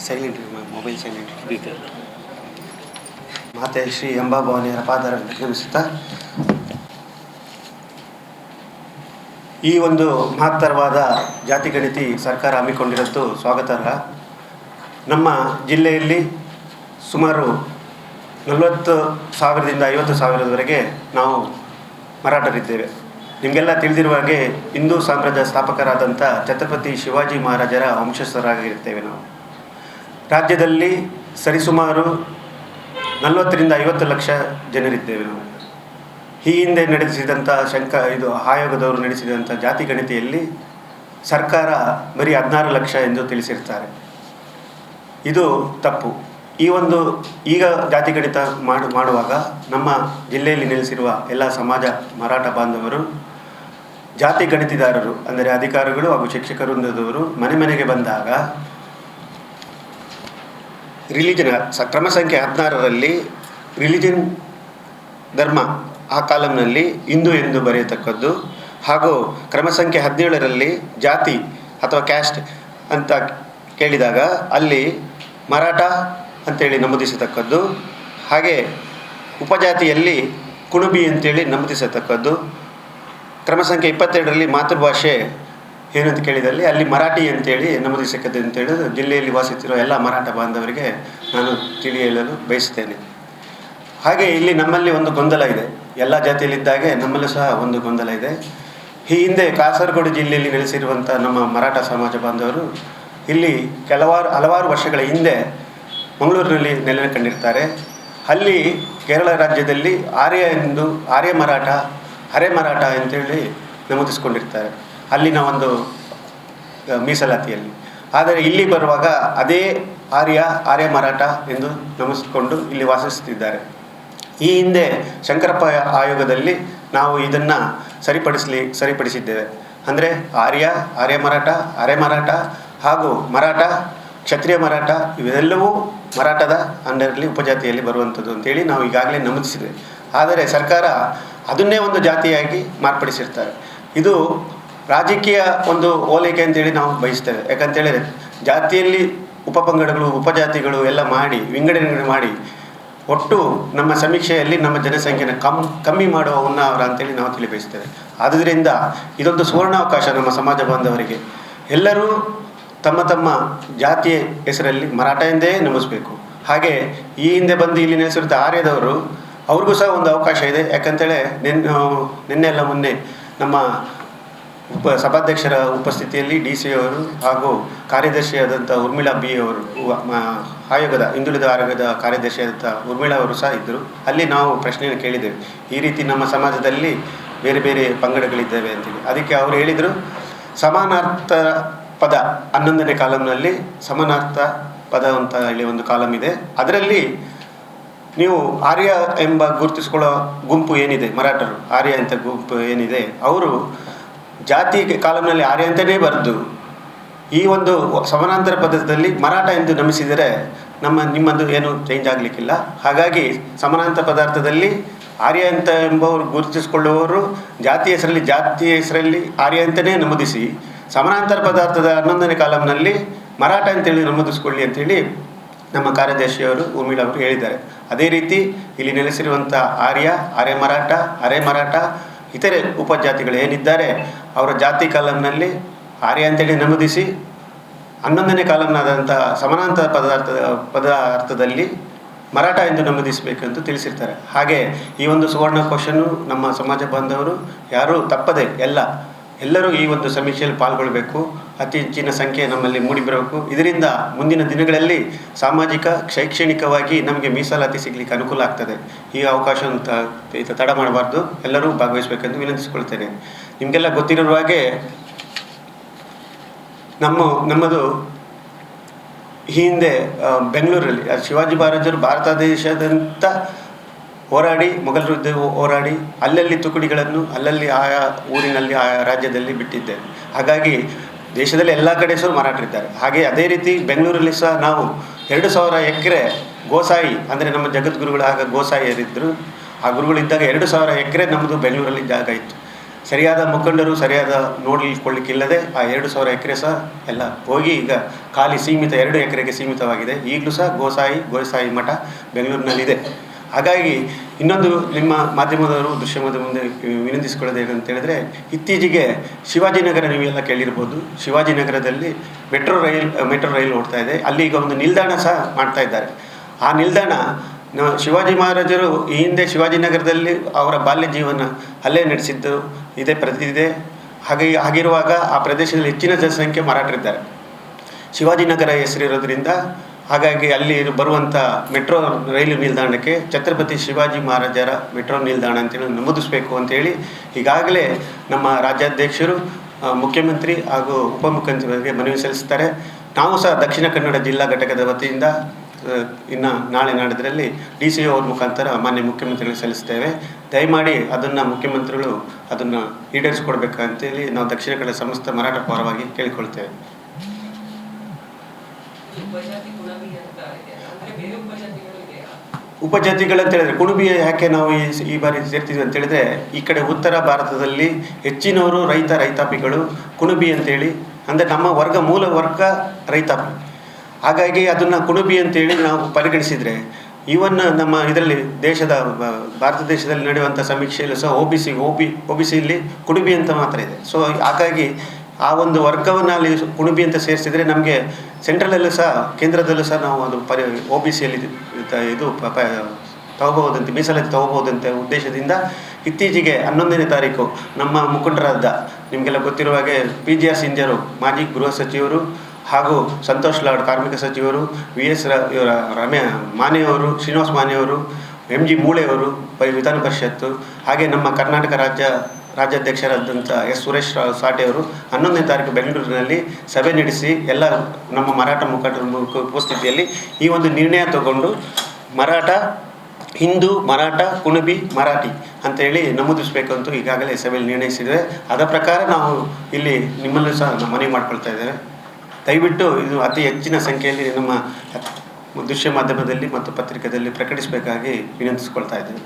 Silent mobile silent speaker. ಮಾತೆ ಶ್ರೀ ಅಂಬಾಭವಾನಿಯರ ಪಾದಾರವಿಂದ ನಮಿಸುತ್ತಾ ಈ ಒಂದು ಮಹತ್ತರವಾದ ಜಾತಿ ಗಣತಿ ಸರ್ಕಾರ ಹಮ್ಮಿಕೊಂಡಿರೋದು ಸ್ವಾಗತಾರ್ಹ. ನಮ್ಮ ಜಿಲ್ಲೆಯಲ್ಲಿ ಸುಮಾರು 40,000ದಿಂದ 50,000ವರೆಗೆ ನಾವು ಮರಾಠರಿದ್ದೇವೆ. ನಿಮಗೆಲ್ಲ ತಿಳಿದಿರುವ ಹಾಗೆ ಹಿಂದೂ ಸಾಮ್ರಾಜ್ಯ ಸ್ಥಾಪಕರಾದಂಥ ಛತ್ರಪತಿ ಶಿವಾಜಿ ಮಹಾರಾಜರ ವಂಶಸ್ಥರಾಗಿರ್ತೇವೆ. ನಾವು ರಾಜ್ಯದಲ್ಲಿ ಸರಿಸುಮಾರು 40ರಿಂದ 50 ಲಕ್ಷ ಜನರಿದ್ದೇವೆ. ನಾವು ಈ ಹಿಂದೆ ನಡೆಸಿದಂಥ ಆಯೋಗದವರು ನಡೆಸಿದಂಥ ಜಾತಿ ಗಣತಿಯಲ್ಲಿ ಸರ್ಕಾರ ಬರೀ 16 ಲಕ್ಷ ಎಂದು ತಿಳಿಸಿರ್ತಾರೆ. ಇದು ತಪ್ಪು. ಈಗ ಜಾತಿ ಗಣಿತ ಮಾಡುವಾಗ ನಮ್ಮ ಜಿಲ್ಲೆಯಲ್ಲಿ ನೆಲೆಸಿರುವ ಎಲ್ಲ ಸಮಾಜ ಮರಾಠ ಬಾಂಧವರು ಜಾತಿ ಗಣಿತದಾರರು ಅಂದರೆ ಅಧಿಕಾರಿಗಳು ಹಾಗೂ ಶಿಕ್ಷಕ ವೃಂದದವರು ಮನೆ ಮನೆಗೆ ಬಂದಾಗ ರಿಲಿಜನ್ ಕ್ರಮ ಸಂಖ್ಯೆ 16ರಲ್ಲಿ ರಿಲಿಜನ್ ಧರ್ಮ ಆ ಕಾಲಂನಲ್ಲಿ ಹಿಂದೂ ಎಂದು ಬರೆಯತಕ್ಕದ್ದು, ಹಾಗೂ ಕ್ರಮ ಸಂಖ್ಯೆ 17ರಲ್ಲಿ ಜಾತಿ ಅಥವಾ ಕ್ಯಾಸ್ಟ್ ಅಂತ ಕೇಳಿದಾಗ ಅಲ್ಲಿ ಮರಾಠ ಅಂತೇಳಿ ನಮೂದಿಸತಕ್ಕದ್ದು, ಹಾಗೆ ಉಪಜಾತಿಯಲ್ಲಿ ಕುಣಬಿ ಅಂತೇಳಿ ನಮೂದಿಸತಕ್ಕದ್ದು, ಕ್ರಮ ಸಂಖ್ಯೆ 22ರಲ್ಲಿ ಮಾತೃಭಾಷೆ ಏನಂತ ಕೇಳಿದಲ್ಲಿ ಅಲ್ಲಿ ಮರಾಠಿ ಅಂತೇಳಿ ನಮೂದಿಸತಕ್ಕದ್ದು ಅಂತೇಳಿ ಜಿಲ್ಲೆಯಲ್ಲಿ ವಾಸಿಸುತ್ತಿರುವ ಎಲ್ಲ ಮರಾಠ ಬಾಂಧವರಿಗೆ ನಾನು ತಿಳಿ ಹೇಳಲು ಬಯಸ್ತೇನೆ. ಹಾಗೆ ಇಲ್ಲಿ ನಮ್ಮಲ್ಲಿ ಒಂದು ಗೊಂದಲ ಇದೆ. ಎಲ್ಲ ಜಾತಿಯಲ್ಲಿದ್ದಾಗೆ ನಮ್ಮಲ್ಲೂ ಸಹ ಒಂದು ಗೊಂದಲ ಇದೆ. ಈ ಹಿಂದೆ ಕಾಸರಗೋಡು ಜಿಲ್ಲೆಯಲ್ಲಿ ನೆಲೆಸಿರುವಂಥ ನಮ್ಮ ಮರಾಠ ಸಮಾಜ ಬಾಂಧವರು ಇಲ್ಲಿ ಹಲವಾರು ವರ್ಷಗಳ ಹಿಂದೆ ಮಂಗಳೂರಿನಲ್ಲಿ ನೆಲೆ ಕಂಡಿರ್ತಾರೆ. ಅಲ್ಲಿ ಕೇರಳ ರಾಜ್ಯದಲ್ಲಿ ಆರ್ಯ ಮರಾಠ ಹರೆ ಮರಾಠ ಅಂತೇಳಿ ನಮೂದಿಸ್ಕೊಂಡಿರ್ತಾರೆ ಅಲ್ಲಿನ ಒಂದು ಮೀಸಲಾತಿಯಲ್ಲಿ. ಆದರೆ ಇಲ್ಲಿ ಬರುವಾಗ ಅದೇ ಆರ್ಯ ಮರಾಠ ಎಂದು ನಮೂದಿಸಿಕೊಂಡು ಇಲ್ಲಿ ವಾಸಿಸುತ್ತಿದ್ದಾರೆ. ಈ ಹಿಂದೆ ಶಂಕರಪ್ಪ ಆಯೋಗದಲ್ಲಿ ನಾವು ಇದನ್ನು ಸರಿಪಡಿಸಿದ್ದೇವೆ. ಅಂದರೆ ಆರ್ಯ ಮರಾಠ ಹರೆ ಮರಾಠ ಹಾಗೂ ಮರಾಠ ಕ್ಷತ್ರಿಯ ಮರಾಠ ಇವೆಲ್ಲವೂ ಮರಾಠದ ಅಂಡರಲ್ಲಿ ಉಪಜಾತಿಯಲ್ಲಿ ಬರುವಂಥದ್ದು ಅಂತೇಳಿ ನಾವು ಈಗಾಗಲೇ ನಮೂದಿಸಿದ್ದೇವೆ. ಆದರೆ ಸರ್ಕಾರ ಅದನ್ನೇ ಒಂದು ಜಾತಿಯಾಗಿ ಮಾರ್ಪಡಿಸಿರ್ತಾರೆ. ಇದು ರಾಜಕೀಯ ಒಂದು ಓಲೈಕೆ ಅಂತೇಳಿ ನಾವು ಬಯಸ್ತೇವೆ. ಯಾಕಂತೇಳಿದರೆ ಜಾತಿಯಲ್ಲಿ ಉಪಪಂಗಡಗಳು ಉಪಜಾತಿಗಳು ಎಲ್ಲ ಮಾಡಿ ವಿಂಗಡಣೆ ಮಾಡಿ ಒಟ್ಟು ನಮ್ಮ ಸಮೀಕ್ಷೆಯಲ್ಲಿ ನಮ್ಮ ಜನಸಂಖ್ಯೆನ ಕಮ್ಮಿ ಮಾಡುವ ಹುನ್ನಾರ ಅಂತೇಳಿ ನಾವು ತಿಳಿಬಯಸ್ತೇವೆ. ಆದ್ದರಿಂದ ಇದೊಂದು ಸುವರ್ಣಾವಕಾಶ ನಮ್ಮ ಸಮಾಜ ಬಾಂಧವರಿಗೆ. ಎಲ್ಲರೂ ತಮ್ಮ ತಮ್ಮ ಜಾತಿಯ ಹೆಸರಲ್ಲಿ ಮರಾಠ ಎಂದೇ ನಮಿಸಬೇಕು. ಹಾಗೆ ಈ ಹಿಂದೆ ಬಂದು ಇಲ್ಲಿ ನೆಲೆಸಿರುತ್ತ ಆರ್ಯದವರು ಅವ್ರಿಗೂ ಸಹ ಒಂದು ಅವಕಾಶ ಇದೆ. ಯಾಕಂತೇಳಿ ನಿನ್ನೆಲ್ಲ ಮೊನ್ನೆ ನಮ್ಮ ಸಭಾಧ್ಯಕ್ಷರ ಉಪಸ್ಥಿತಿಯಲ್ಲಿ DC ಅವರು ಹಾಗೂ ಕಾರ್ಯದರ್ಶಿಯಾದಂಥ ಉರ್ಮಿಳಾ B ಅವರು ಹಿಂದುಳಿದ ಆಯೋಗದ ಕಾರ್ಯದರ್ಶಿಯಾದಂಥ ಉರ್ಮಿಳಾ ಅವರು ಸಹ ಇದ್ದರು. ಅಲ್ಲಿ ನಾವು ಪ್ರಶ್ನೆಯನ್ನು ಕೇಳಿದ್ದೇವೆ, ಈ ರೀತಿ ನಮ್ಮ ಸಮಾಜದಲ್ಲಿ ಬೇರೆ ಬೇರೆ ಪಂಗಡಗಳಿದ್ದೇವೆ ಅಂತೇಳಿ. ಅದಕ್ಕೆ ಅವರು ಹೇಳಿದರು, ಸಮಾನಾರ್ಥ ಪದ 11ನೇ ಕಾಲಂನಲ್ಲಿ ಸಮಾನಾರ್ಥ ಪದ ಅಂತ ಹೇಳಿ ಒಂದು ಕಾಲಂ ಇದೆ. ಅದರಲ್ಲಿ ನೀವು ಆರ್ಯ ಎಂಬ ಗುರುತಿಸಿಕೊಳ್ಳೋ ಗುಂಪು ಏನಿದೆ, ಮರಾಠರು ಆರ್ಯ ಅಂತ ಗುಂಪು ಏನಿದೆ, ಅವರು ಜಾತಿ ಕಾಲಂನಲ್ಲಿ ಆರ್ಯ ಅಂತಲೇ ಬರೆದು ಈ ಒಂದು ಸಮಾನಾಂತರ ಪದದಲ್ಲಿ ಮರಾಠ ಎಂದು ನಮಿಸಿದರೆ ನಿಮ್ಮದು ಏನು ಚೇಂಜ್ ಆಗಲಿಕ್ಕಿಲ್ಲ. ಹಾಗಾಗಿ ಸಮಾನಾಂತರ ಪದಾರ್ಥದಲ್ಲಿ ಆರ್ಯ ಅಂತ ಎಂಬವರು ಗುರುತಿಸಿಕೊಳ್ಳುವವರು ಜಾತಿ ಹೆಸರಲ್ಲಿ ಆರ್ಯ ಅಂತಲೇ ನಮೂದಿಸಿ ಸಮಾನಾಂತರ ಪದಾರ್ಥದ 11ನೇ ಕಾಲಂನಲ್ಲಿ ಮರಾಠ ಅಂತೇಳಿ ನಮೂದಿಸ್ಕೊಳ್ಳಿ ಅಂತೇಳಿ ನಮ್ಮ ಕಾರ್ಯದರ್ಶಿಯವರು ಉರ್ಮಿಳಾ ಅವರು ಹೇಳಿದ್ದಾರೆ. ಅದೇ ರೀತಿ ಇಲ್ಲಿ ನೆಲೆಸಿರುವಂಥ ಆರ್ಯ ಮರಾಠ ಹರೆ ಮರಾಠ ಇತರೆ ಉಪಜಾತಿಗಳು ಏನಿದ್ದಾರೆ ಅವರ ಜಾತಿ ಕಾಲಂನಲ್ಲಿ ಆರ್ಯ ಅಂತೇಳಿ ನಮೂದಿಸಿ 11ನೇ ಕಾಲಂನಾದಂಥ ಸಮಾನಾಂತರ ಪದಾರ್ಥದಲ್ಲಿ ಮರಾಠ ಎಂದು ನಮೂದಿಸಬೇಕೆಂದು ತಿಳಿಸಿರ್ತಾರೆ. ಹಾಗೆ ಈ ಒಂದು ಸುವರ್ಣಾವಕಾಶನು ನಮ್ಮ ಸಮಾಜ ಬಾಂಧವರು ಯಾರೂ ತಪ್ಪದೆ ಎಲ್ಲರೂ ಈ ಒಂದು ಸಮೀಕ್ಷೆಯಲ್ಲಿ ಪಾಲ್ಗೊಳ್ಳಬೇಕು. ಅತಿ ಹೆಚ್ಚಿನ ಸಂಖ್ಯೆ ನಮ್ಮಲ್ಲಿ ಮೂಡಿಬರಬೇಕು. ಇದರಿಂದ ಮುಂದಿನ ದಿನಗಳಲ್ಲಿ ಸಾಮಾಜಿಕ ಶೈಕ್ಷಣಿಕವಾಗಿ ನಮಗೆ ಮೀಸಲಾತಿ ಸಿಗಲಿಕ್ಕೆ ಅನುಕೂಲ ಆಗ್ತದೆ. ಈ ಅವಕಾಶವನ್ನು ತಡ ಮಾಡಬಾರ್ದು, ಎಲ್ಲರೂ ಭಾಗವಹಿಸಬೇಕೆಂದು ವಿನಂತಿಸಿಕೊಳ್ತೇನೆ. ನಿಮಗೆಲ್ಲ ಗೊತ್ತಿರುವ ಹಾಗೆ ನಮ್ಮದು ಹಿಂದೆ ಬೆಂಗಳೂರಲ್ಲಿ ಶಿವಾಜಿ ಮಹಾರಾಜರು ಭಾರತ ದೇಶದಂತ ಹೋರಾಡಿ ಮೊಘಲರ ವಿರುದ್ಧ ಹೋರಾಡಿ ಅಲ್ಲಲ್ಲಿ ತುಕಡಿಗಳನ್ನು ಅಲ್ಲಲ್ಲಿ ಆಯಾ ಊರಿನಲ್ಲಿ ಆಯಾ ರಾಜ್ಯದಲ್ಲಿ ಬಿಟ್ಟಿದ್ದೇವೆ. ಹಾಗಾಗಿ ದೇಶದಲ್ಲಿ ಎಲ್ಲ ಕಡೆ ಸಹ ಮರಾಠರಿದ್ದಾರೆ. ಹಾಗೆ ಅದೇ ರೀತಿ ಬೆಂಗಳೂರಲ್ಲಿ ಸಹ ನಾವು 2,000 ಎಕರೆ ಗೋಸಾಯಿ ಅಂದರೆ ನಮ್ಮ ಜಗದ್ಗುರುಗಳು ಆಗ ಗೋಸಾಯಿಯರಿದ್ದರು. ಆ ಗುರುಗಳಿದ್ದಾಗ 2,000 ಎಕರೆ ನಮ್ಮದು ಬೆಂಗಳೂರಲ್ಲಿ ಜಾಗ ಇತ್ತು. ಸರಿಯಾದ ಮುಖಂಡರು ಸರಿಯಾದ ನೋಡಿಕೊಳ್ಳಿಕ್ಕಿಲ್ಲದೆ ಆ 2,000 ಎಕರೆ ಸಹ ಎಲ್ಲ ಹೋಗಿ ಈಗ ಖಾಲಿ ಸೀಮಿತ 2 ಎಕರೆಗೆ ಸೀಮಿತವಾಗಿದೆ. ಈಗಲೂ ಸಹ ಗೋಸಾಯಿ ಮಠ ಬೆಂಗಳೂರಿನಲ್ಲಿದೆ. ಹಾಗಾಗಿ ಇನ್ನೊಂದು ನಿಮ್ಮ ಮಾಧ್ಯಮದವರು ದೃಶ್ಯ ಮಾಧ್ಯಮ ಮುಂದೆ ವಿನಂತಿಸಿಕೊಳ್ಳೋದು ಏನಂತ ಹೇಳಿದ್ರೆ, ಇತ್ತೀಚೆಗೆ ಶಿವಾಜಿನಗರ ನೀವೆಲ್ಲ ಕೇಳಿರ್ಬೋದು. ಶಿವಾಜಿನಗರದಲ್ಲಿ ಮೆಟ್ರೋ ರೈಲ್ ಓಡ್ತಾ ಇದೆ. ಅಲ್ಲಿ ಈಗ ಒಂದು ನಿಲ್ದಾಣ ಸಹ ಮಾಡ್ತಾ ಇದ್ದಾರೆ. ಆ ನಿಲ್ದಾಣ ಶಿವಾಜಿ ಮಹಾರಾಜರು ಈ ಹಿಂದೆ ಶಿವಾಜಿನಗರದಲ್ಲಿ ಅವರ ಬಾಲ್ಯ ಜೀವನ ಅಲ್ಲೇ ನಡೆಸಿದ್ದು ಇದೆ. ಹಾಗಿರುವಾಗ ಆ ಪ್ರದೇಶದಲ್ಲಿ ಹೆಚ್ಚಿನ ಜನಸಂಖ್ಯೆ ಮರಾಠರಿದ್ದಾರೆ. ಶಿವಾಜಿನಗರ ಹೆಸರಿರೋದ್ರಿಂದ ಹಾಗಾಗಿ ಅಲ್ಲಿ ಬರುವಂಥ ಮೆಟ್ರೋ ರೈಲು ನಿಲ್ದಾಣಕ್ಕೆ ಛತ್ರಪತಿ ಶಿವಾಜಿ ಮಹಾರಾಜರ ಮೆಟ್ರೋ ನಿಲ್ದಾಣ ಅಂತೇಳಿ ನಮೂದಿಸಬೇಕು ಅಂತೇಳಿ ಈಗಾಗಲೇ ನಮ್ಮ ರಾಜ್ಯಾಧ್ಯಕ್ಷರು, ಮುಖ್ಯಮಂತ್ರಿ ಹಾಗೂ ಉಪಮುಖ್ಯಮಂತ್ರಿಗಳಿಗೆ ಮನವಿ ಸಲ್ಲಿಸ್ತಾರೆ. ನಾವು ಸಹ ದಕ್ಷಿಣ ಕನ್ನಡ ಜಿಲ್ಲಾ ಘಟಕದ ವತಿಯಿಂದ ಇನ್ನು ನಾಳೆ ನಾಡಿದ್ರಲ್ಲಿ DCO ಅವ್ರ ಮುಖಾಂತರ ಮಾನ್ಯ ಮುಖ್ಯಮಂತ್ರಿಗಳಿಗೆ ಸಲ್ಲಿಸ್ತೇವೆ. ದಯಮಾಡಿ ಅದನ್ನು ಮುಖ್ಯಮಂತ್ರಿಗಳು ಅದನ್ನು ಈಡೇರಿಸಿಕೊಡ್ಬೇಕಂತೇಳಿ ನಾವು ದಕ್ಷಿಣ ಕನ್ನಡ ಸಮಸ್ತ ಮರಾಠ ಪರವಾಗಿ ಕೇಳಿಕೊಳ್ತೇವೆ. ಉಪಜಾತಿಗಳಂತ ಹೇಳಿದ್ರೆ ಕುಣಬಿ ಯಾಕೆ ನಾವು ಈ ಬಾರಿ ಸೇರ್ತೀವಿ ಅಂತ ಹೇಳಿದ್ರೆ, ಈ ಕಡೆ ಉತ್ತರ ಭಾರತದಲ್ಲಿ ಹೆಚ್ಚಿನವರು ರೈತಾಪಿಗಳು ಕುಣಬಿ ಅಂತೇಳಿ, ಅಂದರೆ ನಮ್ಮ ಮೂಲ ವರ್ಗ ರೈತಾಪಿ. ಹಾಗಾಗಿ ಅದನ್ನು ಕುಣಬಿ ಅಂತೇಳಿ ನಾವು ಪರಿಗಣಿಸಿದರೆ, ಈವನ್ ನಮ್ಮ ಇದರಲ್ಲಿ ಭಾರತ ದೇಶದಲ್ಲಿ ನಡೆಯುವಂಥ ಸಮೀಕ್ಷೆಯಲ್ಲೂ ಸಹ OBCಯಲ್ಲಿ ಕುಣಬಿ ಅಂತ ಮಾತ್ರ ಇದೆ. ಸೊ ಹಾಗಾಗಿ ಆ ಒಂದು ವರ್ಗವನ್ನು ಅಲ್ಲಿ ಕುಣಬಿ ಅಂತ ಸೇರಿಸಿದರೆ ನಮಗೆ ಸೆಂಟ್ರಲಲ್ಲೂ ಸಹ ಕೇಂದ್ರದಲ್ಲೂ ಸಹ ನಾವು ಅದು OBCಯಲ್ಲಿ ಇದು ತಗೋಬಹುದಂತೆ, ಮೀಸಲಾತಿ ತಗೋಬಹುದಂತ ಉದ್ದೇಶದಿಂದ ಇತ್ತೀಚೆಗೆ 11ನೇ ತಾರೀಕು ನಮ್ಮ ಮುಖಂಡರಾದ ನಿಮಗೆಲ್ಲ ಗೊತ್ತಿರುವ ಹಾಗೆ PGR ಸಿಂಜರು ಮಾಜಿ ಗೃಹ ಸಚಿವರು ಹಾಗೂ ಸಂತೋಷ್ ಲಾಡ್ ಕಾರ್ಮಿಕ ಸಚಿವರು, VS ಮಾನೆಯವರು, ಶ್ರೀನಿವಾಸ್ ಮಾನೆಯವರು, MG ಮೂಳೆಯವರು ವಿಧಾನ ಪರಿಷತ್ತು, ಹಾಗೆ ನಮ್ಮ ಕರ್ನಾಟಕ ರಾಜ್ಯಾಧ್ಯಕ್ಷರಾದಂಥ ಸುರೇಶ್ ಸಾಟೆಯವರು 11ನೇ ತಾರೀಕು ಬೆಂಗಳೂರಿನಲ್ಲಿ ಸಭೆ ನಡೆಸಿ ಎಲ್ಲ ನಮ್ಮ ಮರಾಠ ಮುಖಂಡರ ಉಪಸ್ಥಿತಿಯಲ್ಲಿ ಈ ಒಂದು ನಿರ್ಣಯ ತಗೊಂಡು ಹಿಂದೂ, ಮರಾಠ, ಕುಣಬಿ, ಮರಾಠಿ ಅಂತೇಳಿ ನಮೂದಿಸಬೇಕಂತೂ ಈಗಾಗಲೇ ಸಭೆಯಲ್ಲಿ ನಿರ್ಣಯಿಸಿದ್ದೇವೆ. ಅದರ ಪ್ರಕಾರ ನಾವು ಇಲ್ಲಿ ನಿಮ್ಮಲ್ಲೂ ಸಹ ಮನವಿ ಮಾಡ್ಕೊಳ್ತಾ ಇದ್ದೇವೆ. ದಯವಿಟ್ಟು ಇದು ಅತಿ ಹೆಚ್ಚಿನ ಸಂಖ್ಯೆಯಲ್ಲಿ ನಮ್ಮ ದೃಶ್ಯ ಮಾಧ್ಯಮದಲ್ಲಿ ಮತ್ತು ಪತ್ರಿಕೆಯಲ್ಲಿ ಪ್ರಕಟಿಸಬೇಕಾಗಿ ವಿನಂತಿಸಿಕೊಳ್ತಾ ಇದ್ದೇವೆ.